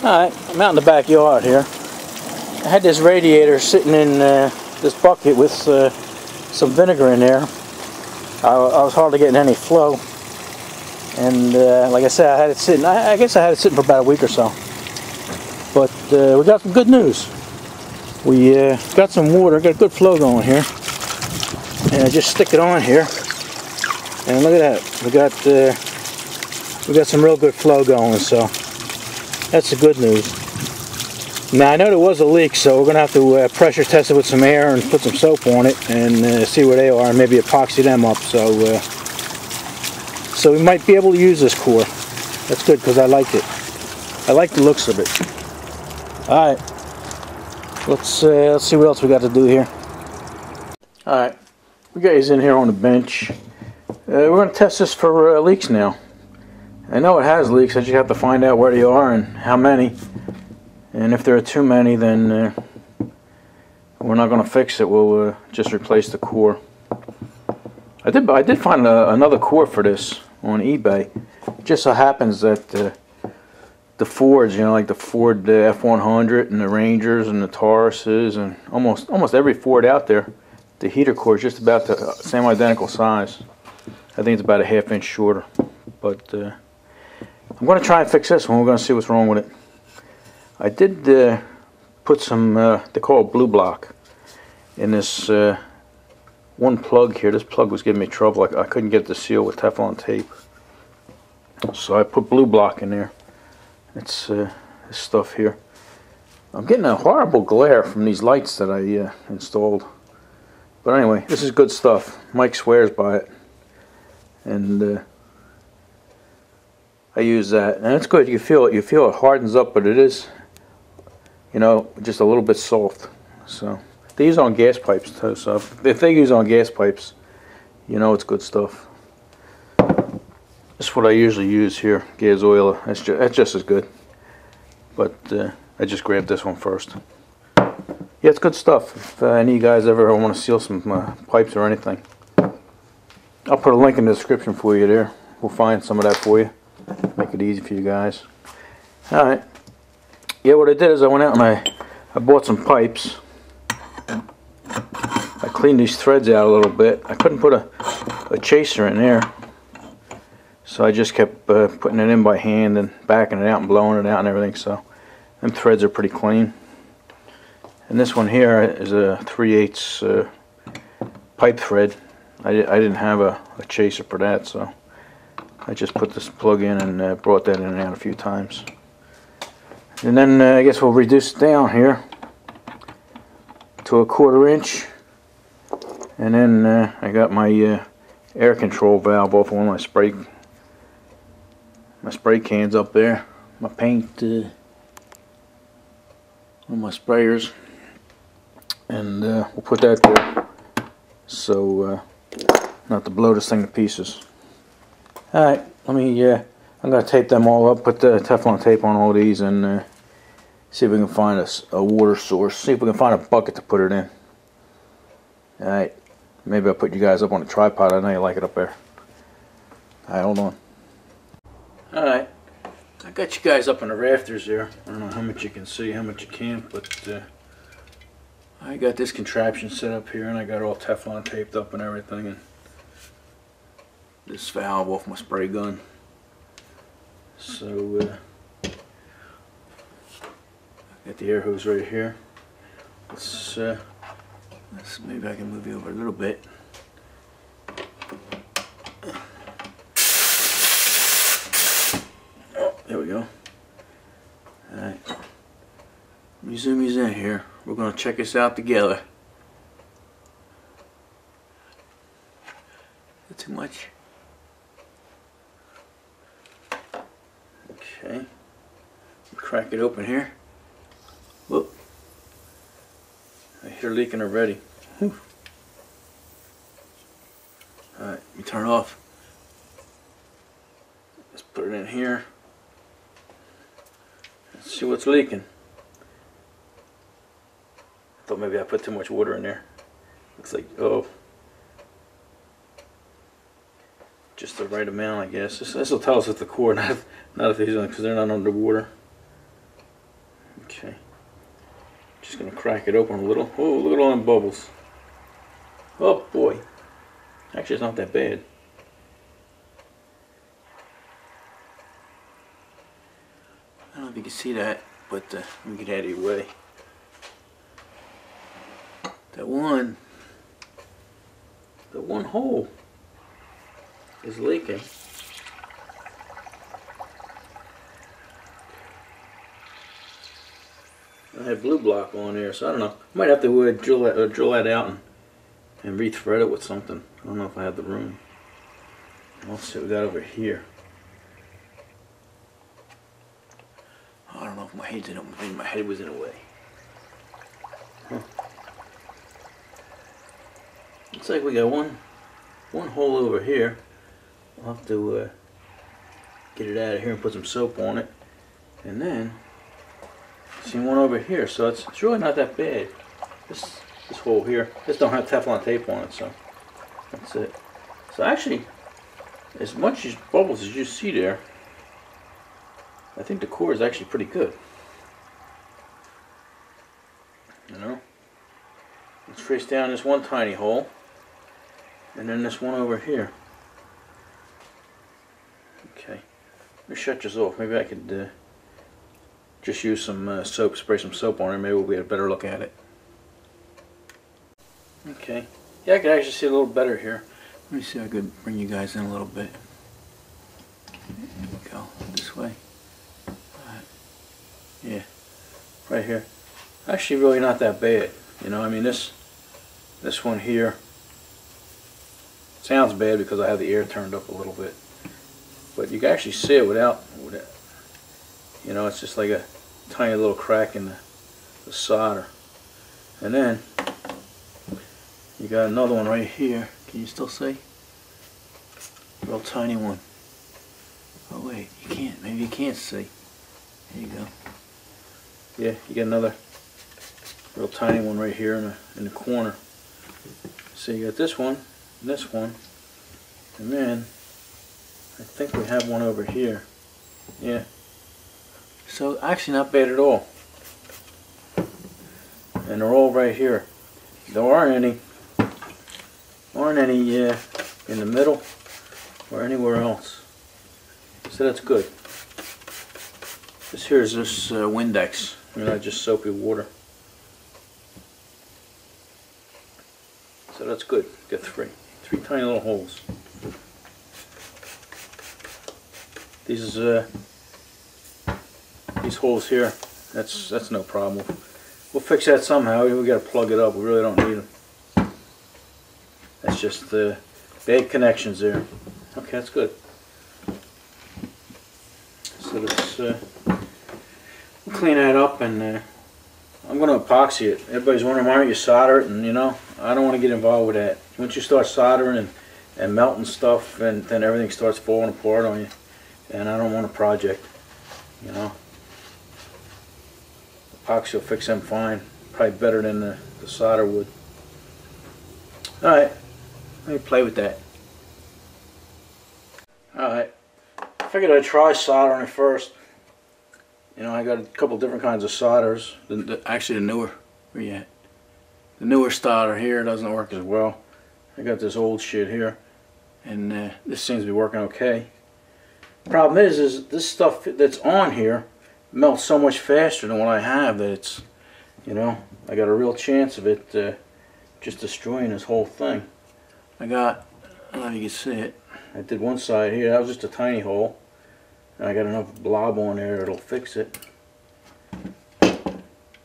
Alright, I'm out in the backyard here. I had this radiator sitting in this bucket with some vinegar in there. I was hardly getting any flow. And like I said, I had it sitting, I guess I had it sitting for about a week or so. But we got some good news. We got some water, got a good flow going here. And I just stick it on here. And look at that. We got some real good flow going, so that's the good news. Now I know there was a leak, so we're going to have to pressure test it with some air and put some soap on it and see where they are and maybe epoxy them up. So we might be able to use this core. That's good because I like it. I like the looks of it. All right, let's see what else we got to do here. All right, we got these in here on the bench. We're going to test this for leaks now. I know it has leaks. I just have to find out where they are and how many. And if there are too many, then we're not going to fix it. We'll just replace the core. I did find another core for this on eBay. It just so happens that the Fords, you know, like the Ford F100 and the Rangers and the Tauruses and almost every Ford out there, the heater core is just about the same identical size. I think it's about a ½ inch shorter. But I'm going to try and fix this one. We're going to see what's wrong with it. I did put some, they call it blue block, in this one plug here. This plug was giving me trouble. I couldn't get the seal with Teflon tape. So I put blue block in there. It's this stuff here. I'm getting a horrible glare from these lights that I installed. But anyway, this is good stuff. Mike swears by it. And I use that. And it's good. You feel it hardens up, but it is, you know, just a little bit soft. So they use it on gas pipes too. So if they use it on gas pipes, you know it's good stuff. That's what I usually use here, gas oil. That's just as good. But I just grabbed this one first. Yeah, it's good stuff. If any of you guys ever want to seal some pipes or anything, I'll put a link in the description for you there. We'll find some of that for you. Make it easy for you guys. Alright. Yeah, what I did is I went out and I bought some pipes. I cleaned these threads out a little bit. I couldn't put a chaser in there. So I just kept putting it in by hand and backing it out and blowing it out and everything. So them threads are pretty clean. And this one here is a 3/8 pipe thread. I didn't have a chaser for that, so I just put this plug in and brought that in and out a few times. And then I guess we'll reduce it down here to a 1/4 inch. And then I got my air control valve off one of my spray cans up there. My paint, one of my sprayers. And we'll put that there so not to blow this thing to pieces. Alright, let me, I'm going to tape them all up, put the Teflon tape on all these and see if we can find a water source. See if we can find a bucket to put it in. Alright, maybe I'll put you guys up on a tripod. I know you like it up there. Alright, hold on. Alright, I got you guys up on the rafters there. I don't know how much you can see, how much you can't, but I got this contraption set up here and I got it all Teflon taped up and everything. And this valve off my spray gun. So I got the air hose right here. Let's maybe I can move you over a little bit. Oh, there we go. Alright. Let me zoom these in here. We're gonna check this out together. Is that too much? Okay, crack it open here. Whoop. I hear leaking already. Whew. Alright, let me turn it off. Let's put it in here. Let's see what's leaking. I thought maybe I put too much water in there. Looks like, oh, just the right amount, I guess. This will tell us if the core, not if these, because they're not underwater. Okay. Just gonna crack it open a little. Oh, look at all them bubbles. Oh boy. Actually, it's not that bad. I don't know if you can see that, but let me get out of your way. That one hole is leaking. I have blue block on there, so I don't know. I might have to drill that out and re-thread it with something. I don't know if I have the room. Let's see what we got over here. I don't know if my head's in it. Maybe my head was in the way. Huh. Looks like we got one hole over here. I'll have to get it out of here and put some soap on it, and then see one over here. So it's really not that bad. This hole here. This don't have Teflon tape on it, so that's it. So actually, as much as bubbles as you see there, I think the core is actually pretty good. You know, let's trace down this one tiny hole, and then this one over here. Okay, let me shut this off. Maybe I could just use some soap, spray some soap on it. Maybe we'll get a better look at it. Okay, yeah, I can actually see a little better here. Let me see if I could bring you guys in a little bit. There we go, this way. Yeah, right here. Actually, really not that bad. You know, I mean, this one here sounds bad because I have the air turned up a little bit, but you can actually see it without it. You know, it's just like a tiny little crack in the solder. And then you got another one right here. Can you still see? Real tiny one. Oh wait, you can't. Maybe you can't see. There you go. Yeah, you got another real tiny one right here in the corner. So you got this one, and this one, and then I think we have one over here. Yeah. So actually not bad at all. And they're all right here. There aren't any in the middle or anywhere else. So that's good. This here is this Windex. You know, just soapy water. So that's good. Got three tiny little holes. These holes here. That's no problem. We'll fix that somehow. We got to plug it up. We really don't need them. That's just the bad connections there. Okay, that's good. So let's we'll clean that up, and I'm going to epoxy it. Everybody's wondering why don't you solder it, and you know, I don't want to get involved with that. Once you start soldering and melting stuff, and then everything starts falling apart on you, and I don't want a project. You know, epoxy will fix them fine, probably better than the solder would. All right, let me play with that. All right, I figured I'd try soldering it first. You know, I got a couple different kinds of solders. Actually, the newer, where you at? The newer solder here doesn't work as well. I got this old shit here, and this seems to be working okay. Problem is this stuff that's on here melts so much faster than what I have that it's, you know, I got a real chance of it just destroying this whole thing. I don't know if you can see it. I did one side here. That was just a tiny hole. And I got enough blob on there that'll fix it. And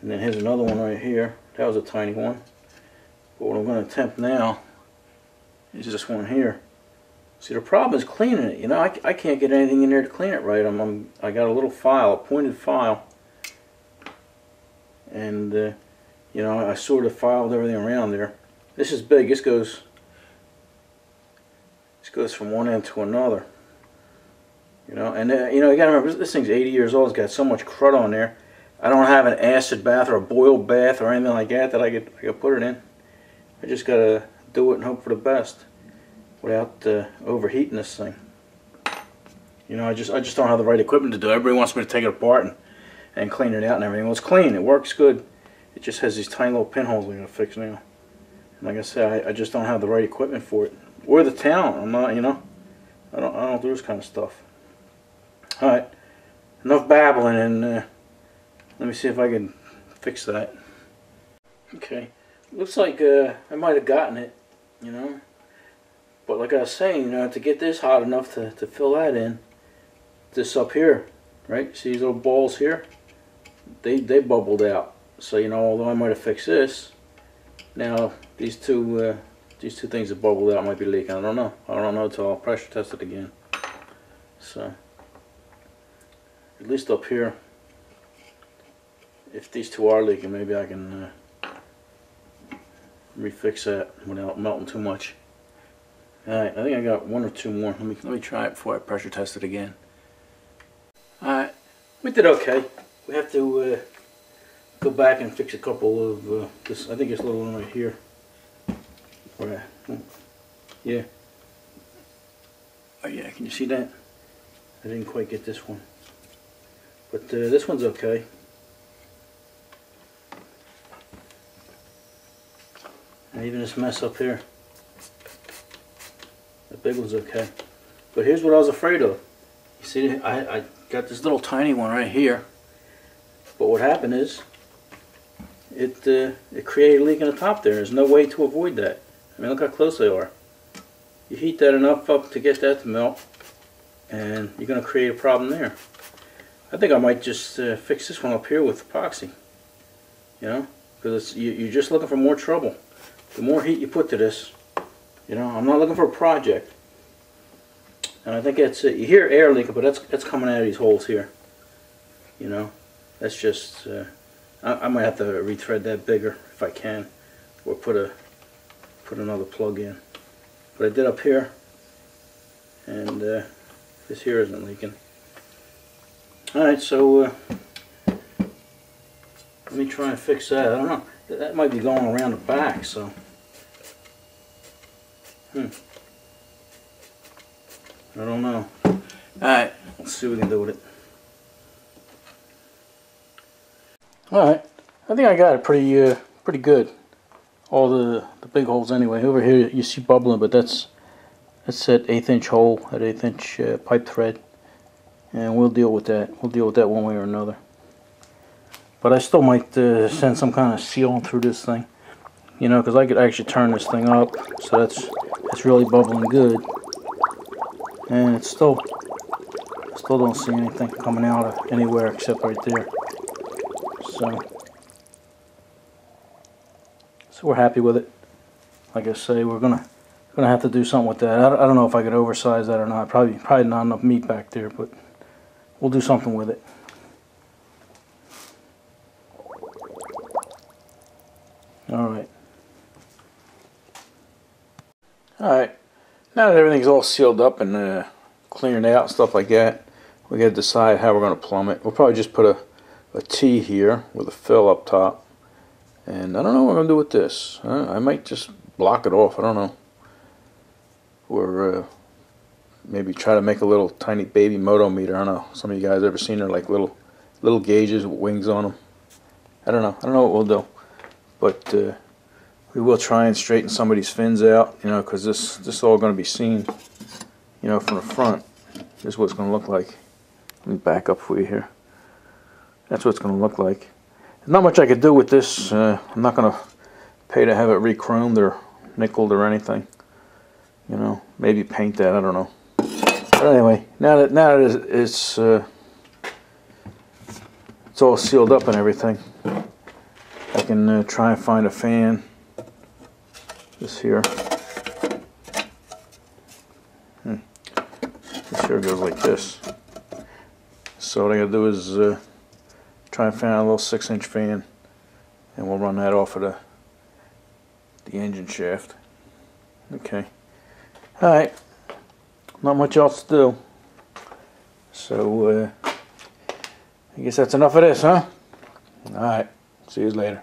then here's another one right here. That was a tiny one. But what I'm going to attempt now is this one here. See, the problem is cleaning it. You know, I can't get anything in there to clean it right. I got a little file, a pointed file, and you know, I sort of filed everything around there. This is big. This goes from one end to another. You know, and you know, you got to remember this thing's 80 years old. It's got so much crud on there. I don't have an acid bath or a boiled bath or anything like that I could put it in. I just got to do it and hope for the best without overheating this thing. You know, I just don't have the right equipment to do it. Everybody wants me to take it apart and clean it out and everything. Well, it's clean. It works good. It just has these tiny little pinholes we're gonna fix now. And like I said, I just don't have the right equipment for it, or the talent. I'm not, you know, I don't do this kind of stuff. All right, enough babbling, and let me see if I can fix that. Okay, looks like I might have gotten it, you know. But like I was saying, you know, to get this hot enough to fill that in, this up here, right? See these little balls here? They bubbled out. So, you know, although I might have fixed this, now these two things that bubbled out might be leaking. I don't know. I don't know until I'll pressure test it again. So, at least up here, if these two are leaking, maybe I can refix that without melting too much. Alright, I think I got one or two more. Let me try it before I pressure test it again. Alright, we did okay. We have to go back and fix a couple of this. I think it's a little one right here. Right. Yeah. Oh yeah, can you see that? I didn't quite get this one. But this one's okay. And even this mess up here. The big one's okay. But here's what I was afraid of. You see, I got this little tiny one right here. But what happened is, it created a leak in the top there. There's no way to avoid that. I mean, look how close they are. You heat that enough up to get that to melt, and you're going to create a problem there. I think I might just fix this one up here with epoxy. You know, because you're just looking for more trouble. The more heat you put to this, you know, I'm not looking for a project. And I think that's it. You hear air leaking, but that's coming out of these holes here. You know, that's just. I might have to rethread that bigger if I can, or put another plug in. But I did up here, and this here isn't leaking. All right, so let me try and fix that. I don't know. That might be going around the back, so. I don't know. Alright, let's see what we can do with it. Alright, I think I got it pretty good. All the big holes anyway. Over here you see bubbling, but that's that 1/8 inch hole, that 1/8 inch pipe thread. And we'll deal with that. We'll deal with that one way or another. But I still might send some kind of seal through this thing. You know, because I could actually turn this thing up, so it's really bubbling good, and it's still don't see anything coming out of anywhere except right there. So we're happy with it. Like I say, we're gonna have to do something with that. I don't know if I could oversize that or not. Probably not enough meat back there, but we'll do something with it. All right. Alright, now that everything's all sealed up and cleared out and stuff like that, we got to decide how we're going to plumb it. We'll probably just put a T here with a fill up top, and I don't know what we're going to do with this. I might just block it off, I don't know. Or maybe try to make a little tiny baby moto meter. I don't know, some of you guys ever seen her, like little gauges with wings on them. I don't know what we'll do, but we will try and straighten some of these fins out, you know, because this is all going to be seen, you know, from the front. This is what it's going to look like. Let me back up for you here. That's what it's going to look like. There's not much I could do with this. I'm not going to pay to have it re-chromed or nickeled or anything. You know, maybe paint that. I don't know. But anyway, now that it's all sealed up and everything, I can try and find a fan. This here. This here goes like this. So what I gotta do is try and find a little 6-inch fan, and we'll run that off of the engine shaft. Okay. Alright. Not much else to do. So I guess that's enough of this, huh? Alright. See you later.